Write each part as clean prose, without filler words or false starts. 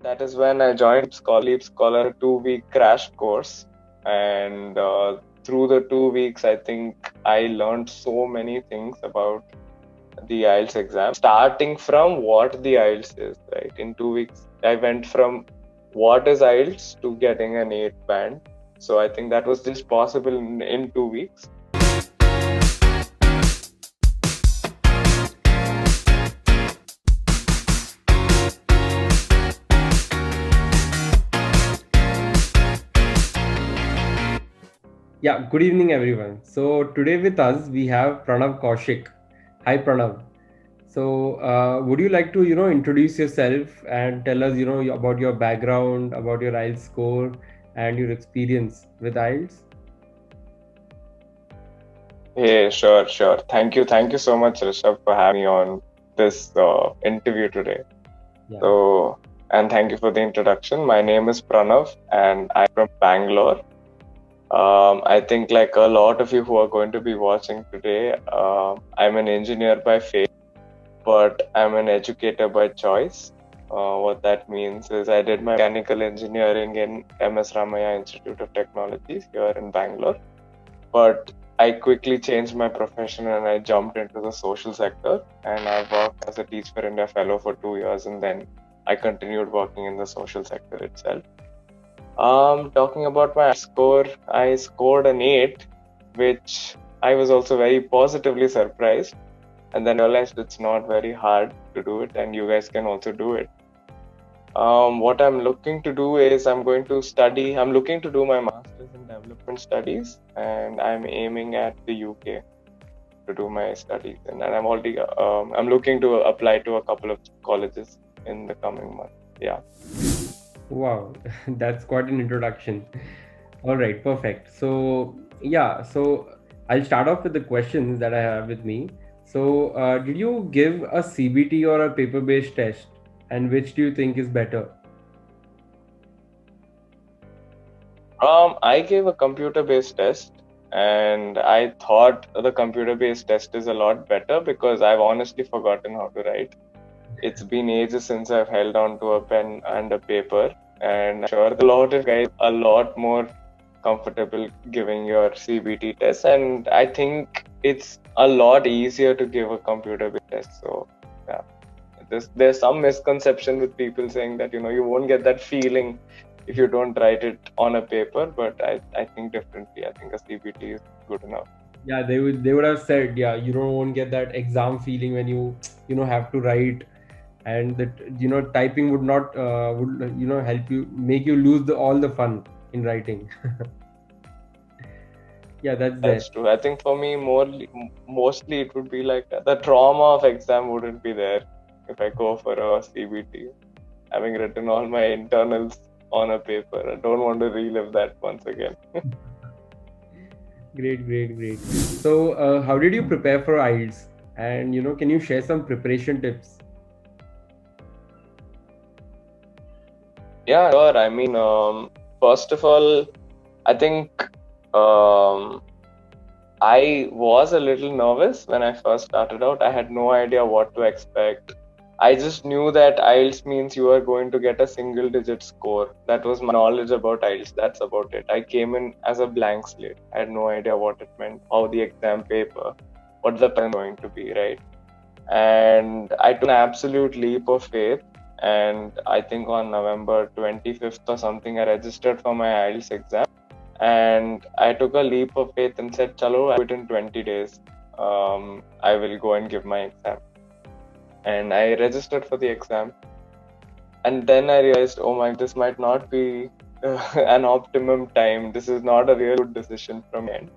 That is when I joined LeapScholar 2-week crash course, and through the 2 weeks, I think I learned so many things about the IELTS exam, starting from what the IELTS is. Right, in 2 weeks, I went from what is IELTS to getting an 8 band. So I think that was just possible in 2 weeks. Yeah, good evening, everyone. So today with us we have Pranav Kaushik. Hi, Pranav. So would you like to, introduce yourself and tell us, about your background, about your IELTS score, and your experience with IELTS? Hey, sure. Thank you so much, Rishabh, for having me on this interview today. Yeah. So, and thank you for the introduction. My name is Pranav, and I'm from Bangalore. I think, like a lot of you who are going to be watching today, I'm an engineer by faith, but I'm an educator by choice. What that means is I did my mechanical engineering in MS Ramaya Institute of Technologies here in Bangalore, but I quickly changed my profession and I jumped into the social sector, and I worked as a Teach for India fellow for 2 years, and then I continued working in the social sector itself. Talking about my score, I scored an 8, which I was also very positively surprised, and then realized it's not very hard to do it, and you guys can also do it. What I'm looking to do is I'm looking to do my master's in development studies, and I'm aiming at the UK to do my studies. And I'm looking to apply to a couple of colleges in the coming month. Yeah. Wow, that's quite an introduction. All right, perfect. So yeah, so I'll start off with the questions that I have with me. So did you give a CBT or a paper-based test, and which do you think is better? I gave a computer-based test, and I thought the computer-based test is a lot better because I've honestly forgotten how to write. It's been ages since I've held on to a pen and a paper, and I'm sure a lot of guys are a lot more comfortable giving your CBT test, and I think it's a lot easier to give a computer-based test. So yeah, there's some misconception with people saying that you won't get that feeling if you don't write it on a paper, but I think differently. I think a CBT is good enough. Yeah, they would have said, yeah, you don't won't get that exam feeling when you have to write, and that typing would not would help you, make you lose all the fun in writing. Yeah, that's there. That's true. I think for me, mostly it would be like the trauma of exam wouldn't be there if I go for a CBT. Having written all my internals on a paper, I don't want to relive that once again. Great. So how did you prepare for IELTS, and can you share some preparation tips? Yeah, sure. I mean, first of all, I think um, I was a little nervous when I first started out. I had no idea what to expect. I just knew that IELTS means you are going to get a single digit score. That was my knowledge about IELTS. That's about it. I came in as a blank slate. I had no idea what it meant, how the exam paper, what the pattern going to be, right? And I took an absolute leap of faith. And I think on November 25th or something, I registered for my IELTS exam. And I took a leap of faith and said, Chalo, I'll do it in 20 days. I will go and give my exam. And I registered for the exam. And then I realized, oh my, this might not be an optimum time. This is not a real good decision from me.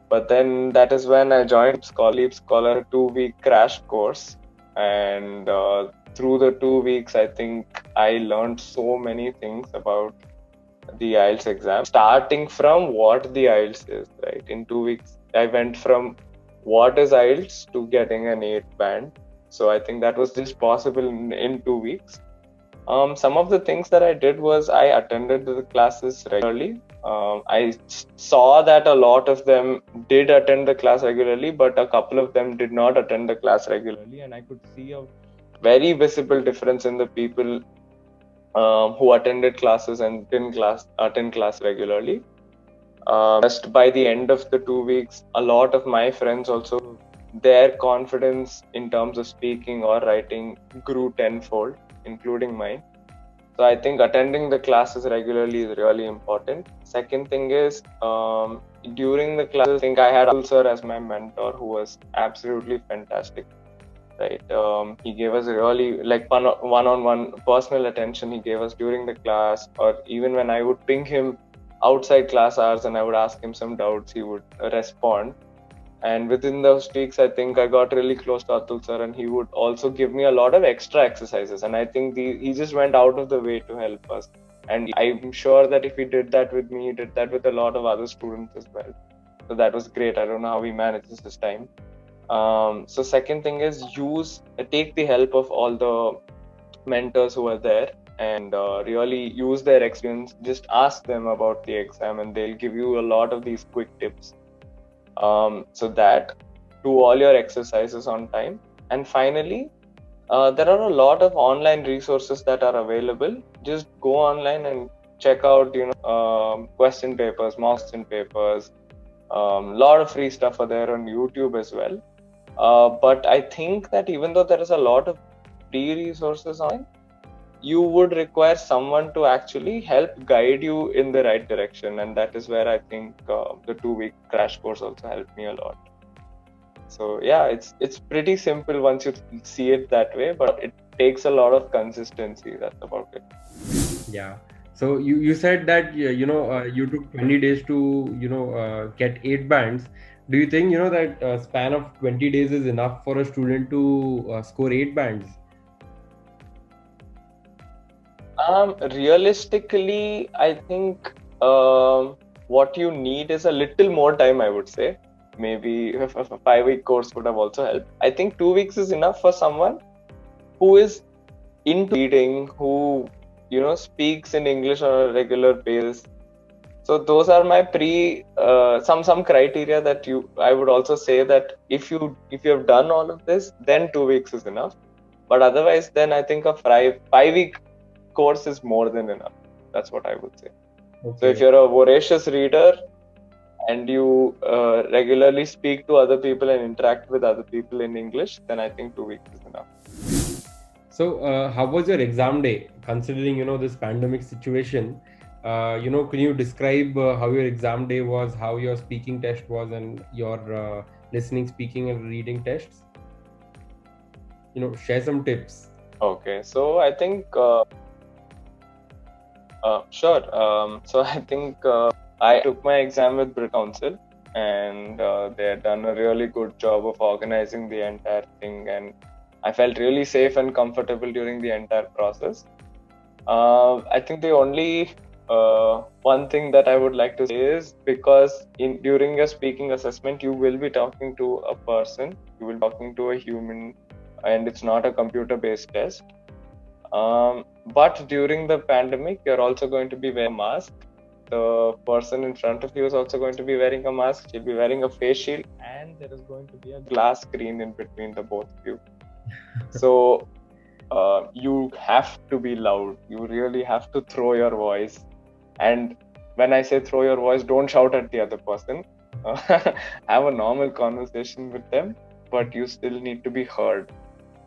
But then that is when I joined LeapScholar 2-week crash course. And through the 2 weeks, I think I learned so many things about the IELTS exam, starting from what the IELTS is, right? In 2 weeks, I went from what is IELTS to getting an 8 band. So I think that was just possible in 2 weeks. Some of the things that I did was I attended the classes regularly. I saw that a lot of them did attend the class regularly, but a couple of them did not attend the class regularly, and I could see a very visible difference in the people who attended classes and didn't attend class regularly. Just by the end of the 2 weeks, a lot of my friends also, their confidence in terms of speaking or writing grew tenfold, including mine. So I think attending the classes regularly is really important. Second thing is, during the classes, I think I had Atul sir as my mentor, who was absolutely fantastic. Right, he gave us really like one-on-one personal attention. He gave us during the class, or even when I would ping him outside class hours and I would ask him some doubts, he would respond. And within those weeks, I think I got really close to Atul sir, and he would also give me a lot of extra exercises. And I think he just went out of the way to help us. And I'm sure that if he did that with me, he did that with a lot of other students as well. So that was great. I don't know how he manages this time. So second thing is take the help of all the mentors who are there, and really use their experience. Just ask them about the exam, and they'll give you a lot of these quick tips. So that do all your exercises on time. And finally, there are a lot of online resources that are available. Just go online and check out, question papers, mock question papers. Lot of free stuff are there on YouTube as well. But I think that even though there is a lot of free resources online, you would require someone to actually help guide you in the right direction, and that is where I think the 2-week crash course also helped me a lot. So yeah, it's pretty simple once you see it that way, but it takes a lot of consistency. That's about it. Yeah. So you said that you took 20 days to get 8 bands. Do you think that span of 20 days is enough for a student to score 8 bands? Realistically, I think what you need is a little more time, I would say. Maybe a 5-week course would have also helped. I think 2 weeks is enough for someone who is into reading, who speaks in English on a regular basis. So those are my some criteria that I would also say that if you have done all of this, then 2 weeks is enough. But otherwise, then I think a 5-week course is more than enough. That's what I would say. Okay. So if you're a voracious reader and you regularly speak to other people and interact with other people in English, then I think 2 weeks is enough. So how was your exam day, considering this pandemic situation? Can you describe how your exam day was, how your speaking test was, and your listening, speaking, and reading tests? Share some tips. Okay, so I think sure. So I think I took my exam with Brit Council, and they had done a really good job of organizing the entire thing, and I felt really safe and comfortable during the entire process. I think the only one thing that I would like to say is, because during your speaking assessment, you will be talking to a person, you will be talking to a human, and it's not a computer-based test. But during the pandemic, you're also going to be wearing a mask. The person in front of you is also going to be wearing a mask. She'll be wearing a face shield, and there is going to be a glass screen in between the both of you. So you have to be loud. You really have to throw your voice. And when I say throw your voice, don't shout at the other person. Have a normal conversation with them, but you still need to be heard.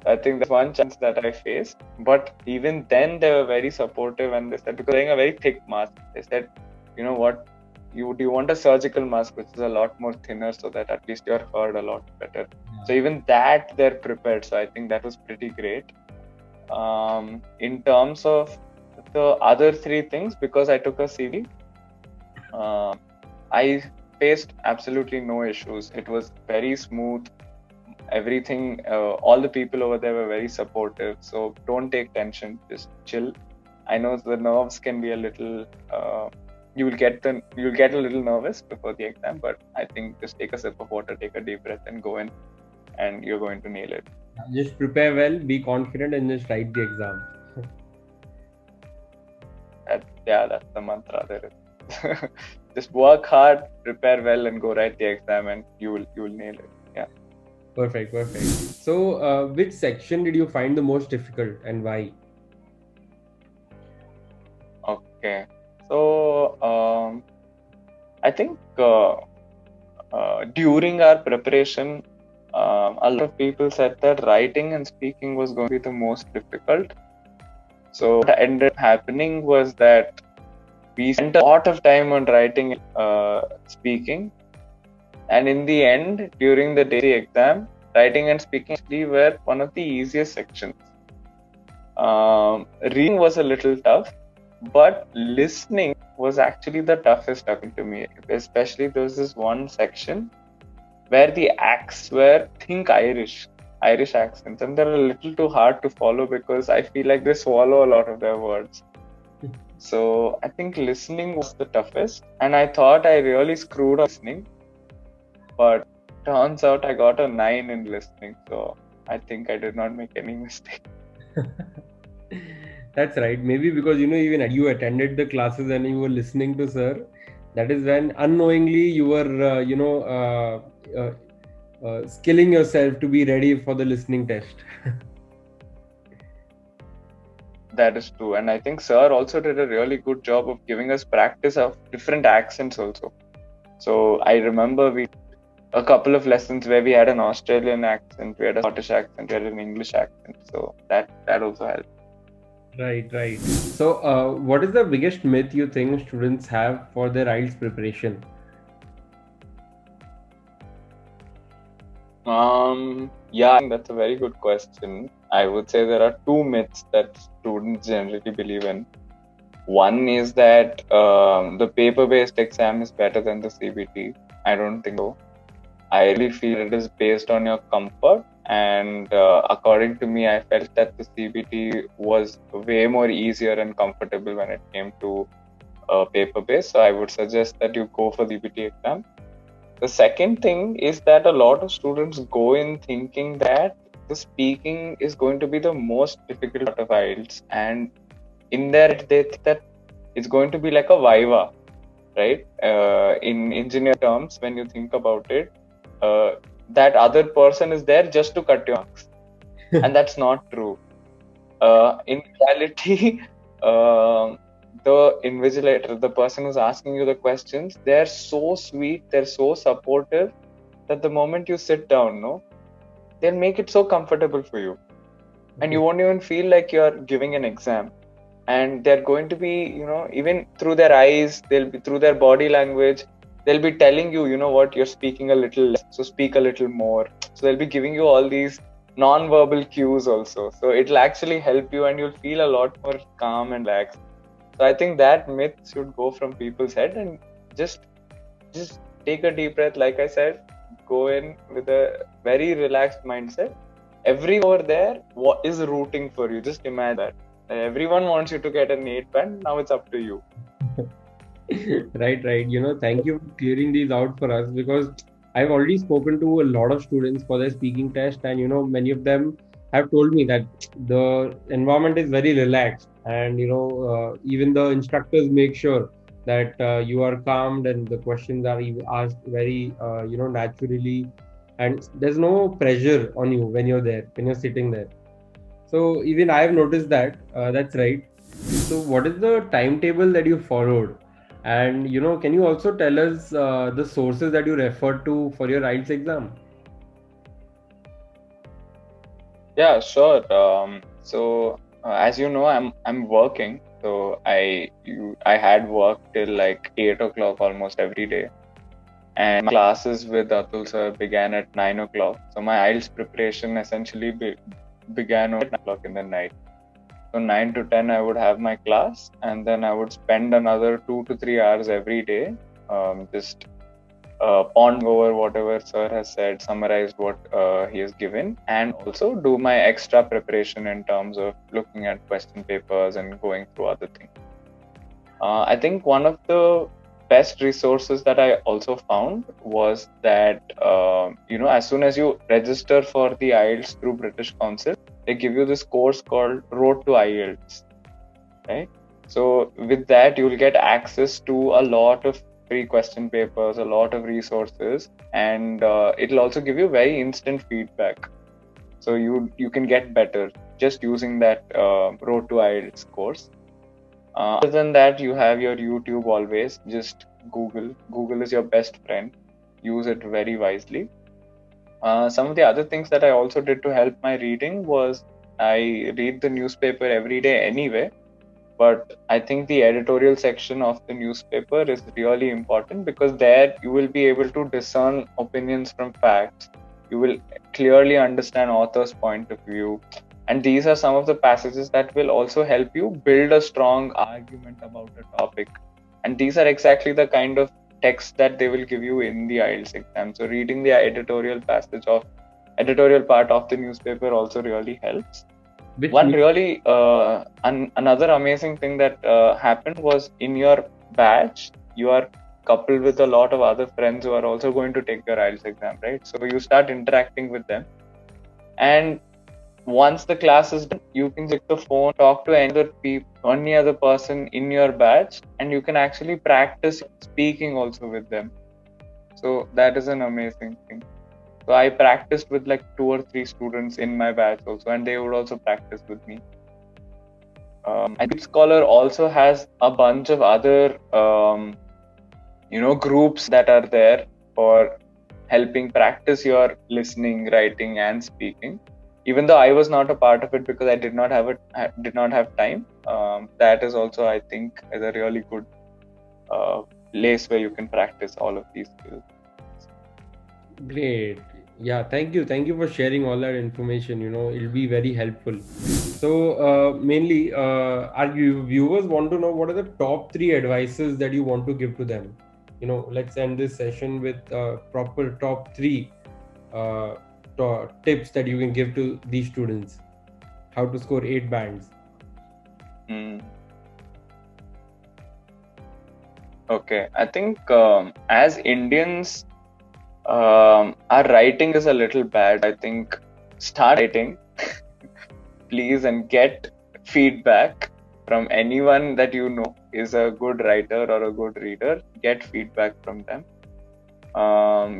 I think that's one challenge that I faced. But even then, they were very supportive, and they said, because wearing a very thick mask, they said, you know what, you want a surgical mask which is a lot more thinner, so that at least you're heard a lot better. So even that, they're prepared. So I think that was pretty great. In terms of the other three things, because I took a CV, I faced absolutely no issues. It was very smooth. Everything, all the people over there were very supportive. So don't take tension. Just chill. I know the nerves can be a little. You'll get a little nervous before the exam, but I think just take a sip of water, take a deep breath, and go in, and you're going to nail it. Just prepare well, be confident, and just write the exam. That's the mantra there is. Just work hard, prepare well, and go write the exam, and you will nail it. Yeah. Perfect. So which section did you find the most difficult, and why? Okay. So I think during our preparation, a lot of people said that writing and speaking was going to be the most difficult. So what ended up happening was that we spent a lot of time on writing and speaking, and in the end, during the day exam, writing and speaking actually were one of the easiest sections. Reading was a little tough, but listening was actually the toughest according to me. Especially there was this one section where the acts were Irish accents, and they're a little too hard to follow because I feel like they swallow a lot of their words. So I think listening was the toughest, and I thought I really screwed up listening, but turns out I got a 9 in listening. So I think I did not make any mistake. That's right. Maybe because even you attended the classes and you were listening to sir. That is when unknowingly you were skilling yourself to be ready for the listening test. That is true, and I think sir also did a really good job of giving us practice of different accents also. So I remember we a couple of lessons where we had an Australian accent, we had a Scottish accent, we had an English accent. So that also helped. Right, right. So, what is the biggest myth you think students have for their IELTS preparation? Yeah, I think that's a very good question. I would say there are two myths that students generally believe in. One is that the paper-based exam is better than the CBT. I don't think so. I really feel it is based on your comfort, and according to me, I felt that the CBT was way more easier and comfortable when it came to paper-based. So I would suggest that you go for the CBT exam. The second thing is that a lot of students go in thinking that the speaking is going to be the most difficult part of IELTS, and in there they think that it's going to be like a viva, right? In engineer terms, when you think about it, that other person is there just to cut your marks, and that's not true. In reality, the invigilator, the person who's asking you the questions, they're so sweet, they're so supportive that the moment you sit down, no, they'll make it so comfortable for you, and you won't even feel like you're giving an exam. And they're going to be, even through their eyes, they'll be through their body language, they'll be telling you, what, you're speaking a little less, so speak a little more. So they'll be giving you all these non-verbal cues also. So it'll actually help you, and you'll feel a lot more calm and relaxed. So I think that myth should go from people's head, and just take a deep breath. Like I said, go in with a very relaxed mindset. Everyone over there is rooting for you. Just imagine that. Everyone wants you to get an 8 band. Now it's up to you. Right, right. Thank you for clearing these out for us, because I've already spoken to a lot of students for their speaking test, and many of them have told me that the environment is very relaxed, and even the instructors make sure that you are calmed and the questions are asked very naturally, and there's no pressure on you when you're there, when you're sitting there. So even I have noticed that. That's right. So what is the timetable that you followed? And can you also tell us the sources that you referred to for your IELTS exam? Yeah, sure. So as you know, I'm working. So I had work till like 8 o'clock almost every day, and my classes with Atul sir began at 9 o'clock. So my IELTS preparation essentially began at 9 o'clock in the night. So 9 to 10 I would have my class, and then I would spend another 2 to 3 hours every day, just pondering over whatever sir has said, summarized what he has given, and also do my extra preparation in terms of looking at question papers and going through other things. I think one of the best resources that I also found was that as soon as you register for the IELTS through British Council, they give you this course called Road to IELTS, right? So with that, you'll get access to a lot of free question papers, a lot of resources, and it'll also give you very instant feedback. So you can get better just using that Road to IELTS course. Other than that, you have your YouTube always. Just Google. Google is your best friend. Use it very wisely. Some of the other things that I also did to help my reading was I read the newspaper every day anyway, but I think the editorial section of the newspaper is really important because there you will be able to discern opinions from facts. You will clearly understand author's point of view, and these are some of the passages that will also help you build a strong argument about a topic. And these are exactly the kind of text that they will give you in the IELTS exam. So reading the editorial part of the newspaper also really helps. Which One news? really another amazing thing that happened was in your batch, you are coupled with a lot of other friends who are also going to take your IELTS exam, right? So you start interacting with them, and once the class is done, you can pick the phone, talk to any other person in your batch, and you can actually practice speaking also with them. So that is an amazing thing. So I practiced with like 2 or 3 students in my batch also, and they would also practice with me. And LeapScholar also has a bunch of other groups that are there for helping practice your listening, writing, and speaking. Even though I was not a part of it because I did not have time. That is also, I think, is a really good place where you can practice all of these skills. Great. Yeah, thank you. Thank you for sharing all that information. It'll be very helpful. So, mainly, our viewers want to know what are the top 3 advices that you want to give to them. Let's end this session with proper top 3 tips that you can give to these students. How to score 8 bands. Okay, I think as Indians, our writing is a little bad. I think start writing, please, and get feedback from anyone that you know is a good writer or a good reader. Get feedback from them,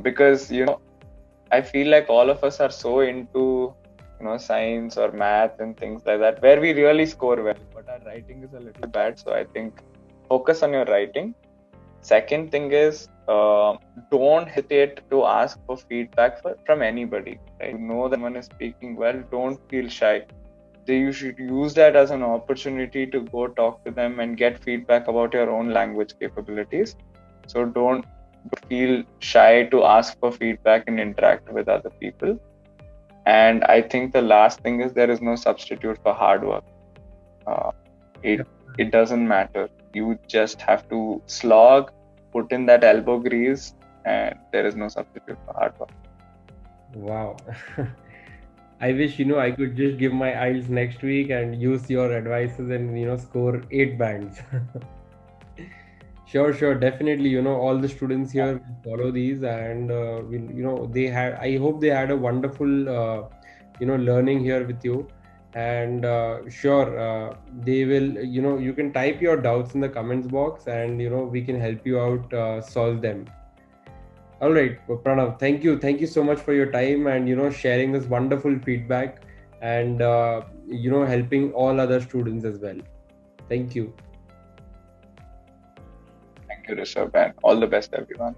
because I feel like all of us are so into science or math and things like that, where we really score well, but our writing is a little bad. So I think focus on your writing. Second thing is, don't hesitate to ask for feedback from anybody. Right? You know that someone is speaking well, don't feel shy. You should use that as an opportunity to go talk to them and get feedback about your own language capabilities. So don't feel shy to ask for feedback and interact with other people. And I think the last thing is there is no substitute for hard work. It doesn't matter. You just have to slog, put in that elbow grease, and there is no substitute for hard work. Wow. I wish I could just give my IELTS next week and use your advices and score 8 bands. Sure, definitely. All the students here will follow these, and I hope they had a wonderful learning here with you. And sure, they will. You can type your doubts in the comments box, and we can help you out solve them. All right, Pranav, thank you so much for your time and sharing this wonderful feedback and helping all other students as well. Thank you. Thank you, Rishabh, and all the best, everyone.